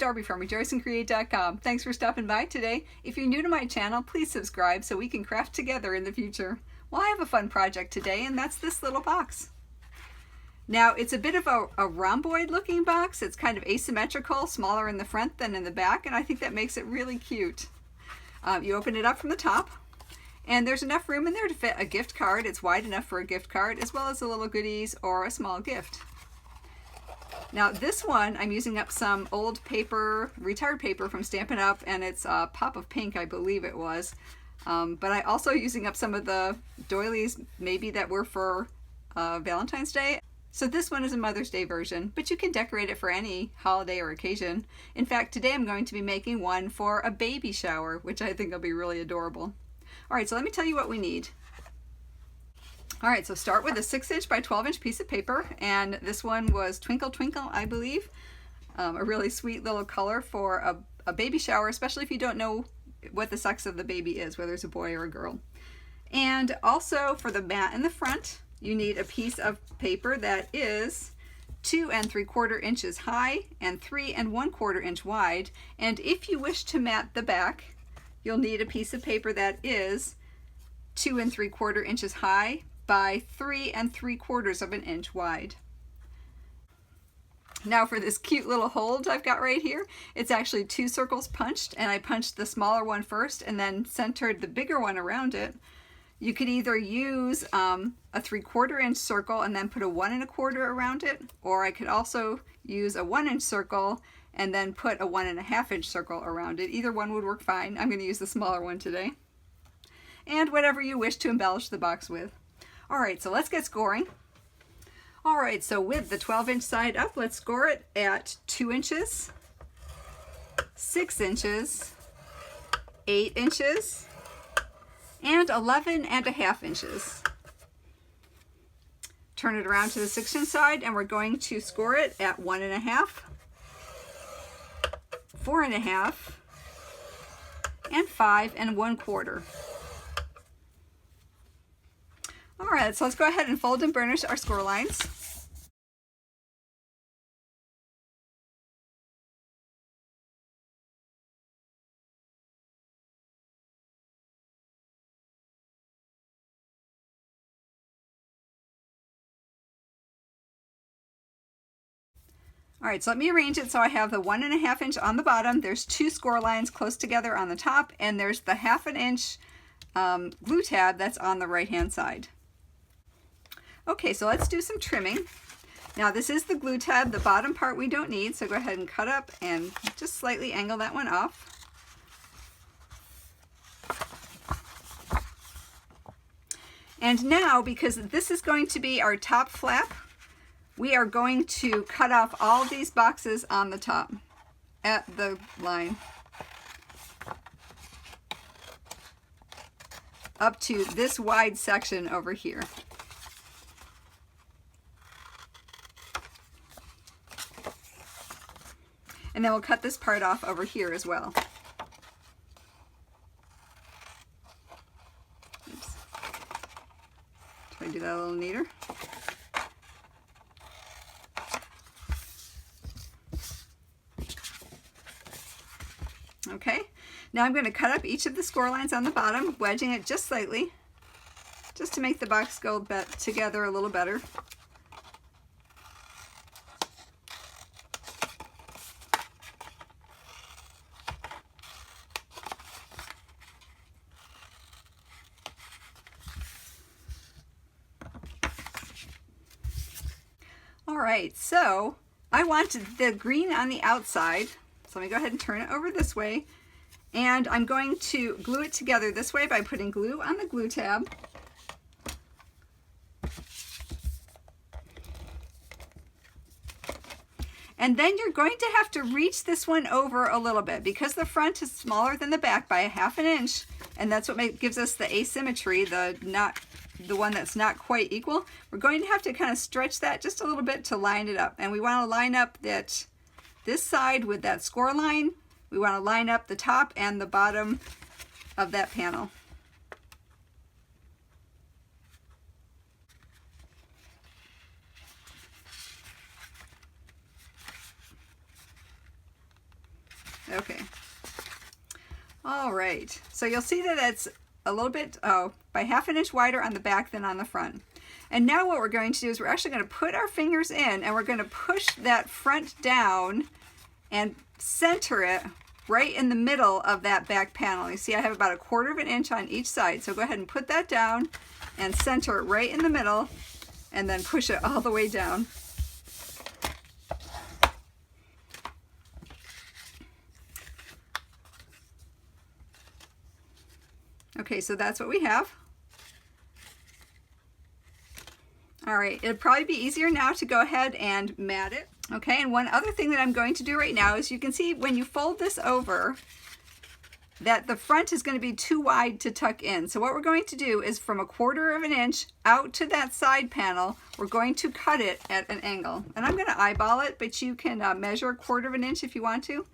Darby from rejoiceandcreate.com. Thanks for stopping by today. If you're new to my channel, please subscribe so we can craft together in the future. Well, I have a fun project today, and that's this little box. Now, it's a bit of a rhomboid looking box. It's kind of asymmetrical, smaller in the front than in the back, and I think that makes it really cute. You open it up from the top, and there's enough room in there to fit a gift card. It's wide enough for a gift card, as well as a little goodies or a small gift. Now this one, I'm using up some old paper, retired paper from Stampin' Up, and it's a pop of pink, I believe it was. But I also using up some of the doilies, maybe that were for Valentine's Day. So this one is a Mother's Day version, but you can decorate it for any holiday or occasion. In fact, today I'm going to be making one for a baby shower, which I think will be really adorable. All right, so let me tell you what we need. All right, so start with a 6" by 12" piece of paper, and this one was Twinkle Twinkle, I believe. A really sweet little color for a baby shower, especially if you don't know what the sex of the baby is, whether it's a boy or a girl. And also for the mat in the front, you need a piece of paper that is 2 3/4 inches high and 3 1/4 inch wide. And if you wish to mat the back, you'll need a piece of paper that is 2 3/4 inches high by 3 3/4 inch wide. Now for this cute little hold I've got right here, it's actually 2 circles punched, and I punched the smaller one first and then centered the bigger one around it. You could either use a 3/4 inch circle and then put a 1 1/4 around it, or I could also use a 1 inch circle and then put a 1 1/2 inch circle around it. Either one would work fine. I'm going to use the smaller one today. And whatever you wish to embellish the box with. All right, so let's get scoring. All right, so with the 12" side up, let's score it at 2 inches, 6 inches, 8 inches, and 11 1/2 inches. Turn it around to the 6" side, and we're going to score it at 1 1/2, 4 1/2, and 5 1/4. All right, so let's go ahead and fold and burnish our score lines. All right, so let me arrange it so I have the 1 1/2 inch on the bottom. There's 2 score lines close together on the top, and there's the 1/2 inch glue tab that's on the right-hand side. Okay, so let's do some trimming. Now this is the glue tab. The bottom part we don't need, so go ahead and cut up and just slightly angle that one off. And now, because this is going to be our top flap, we are going to cut off all these boxes on the top at the line up to this wide section over here. And then we'll cut this part off over here as well. Oops. Try to do that a little neater. Okay, now I'm going to cut up each of the score lines on the bottom, wedging it just slightly, just to make the box go together a little better. All right, so I want the green on the outside, so let me go ahead and turn it over this way, and I'm going to glue it together this way by putting glue on the glue tab. And then you're going to have to reach this one over a little bit because the front is smaller than the back by 1/2 inch, and that's what gives us the asymmetry, the one that's not quite equal. We're going to have to kind of stretch that just a little bit to line it up, and we want to line up this side with that score line. We want to line up the top and the bottom of that panel. Okay. All right. So you'll see that it's a little bit, by 1/2 inch wider on the back than on the front. And now what we're going to do is we're actually going to put our fingers in and we're going to push that front down and center it right in the middle of that back panel. You see I have about 1/4 inch on each side. So go ahead and put that down and center it right in the middle and then push it all the way down. Okay, so that's what we have. All right, it'd probably be easier now to go ahead and mat it. Okay, and one other thing that I'm going to do right now is you can see when you fold this over that the front is going to be too wide to tuck in. So what we're going to do is from 1/4 inch out to that side panel, we're going to cut it at an angle. And I'm going to eyeball it, but you can measure 1/4 inch if you want to.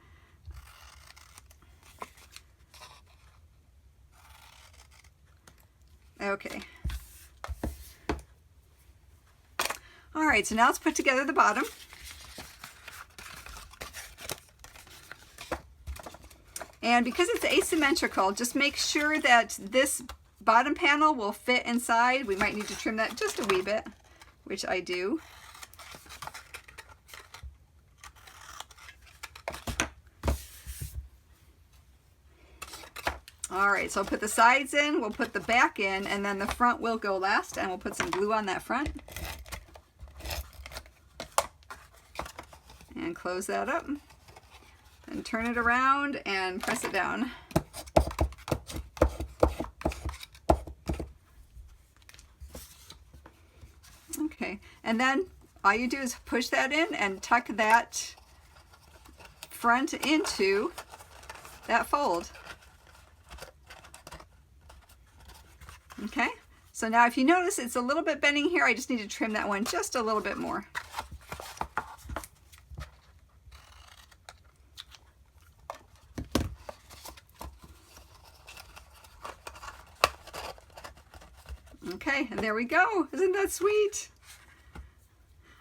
Okay. All right, so now let's put together the bottom. And because it's asymmetrical, just make sure that this bottom panel will fit inside. We might need to trim that just a wee bit, which I do. All right, so I'll put the sides in, we'll put the back in, and then the front will go last, and we'll put some glue on that front. And close that up. And turn it around and press it down. Okay, and then all you do is push that in and tuck that front into that fold. Okay, so now if you notice it's a little bit bending here, I just need to trim that one just a little bit more. Okay, and there we go. Isn't that sweet?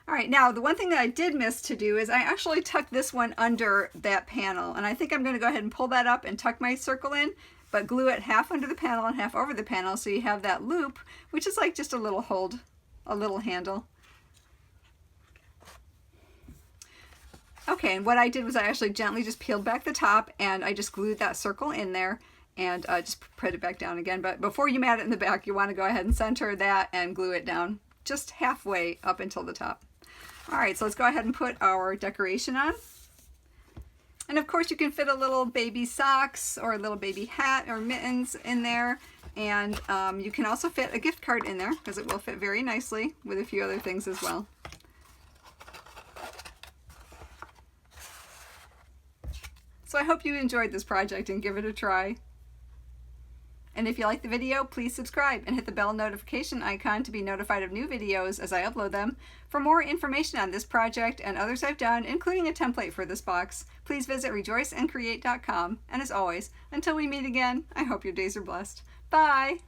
All right, now the one thing that I did miss to do is I actually tucked this one under that panel, and I think I'm going to go ahead and pull that up and tuck my circle in, but glue it half under the panel and half over the panel so you have that loop, which is like just a little hold, a little handle. Okay, and what I did was I actually gently just peeled back the top and I just glued that circle in there and just put it back down again. But before you mat it in the back, you want to go ahead and center that and glue it down just halfway up until the top. All right, so let's go ahead and put our decoration on. And of course you can fit a little baby socks or a little baby hat or mittens in there. And you can also fit a gift card in there because it will fit very nicely with a few other things as well. So I hope you enjoyed this project and give it a try. And if you like the video, please subscribe and hit the bell notification icon to be notified of new videos as I upload them. For more information on this project and others I've done, including a template for this box, please visit rejoiceandcreate.com. And as always, until we meet again, I hope your days are blessed. Bye!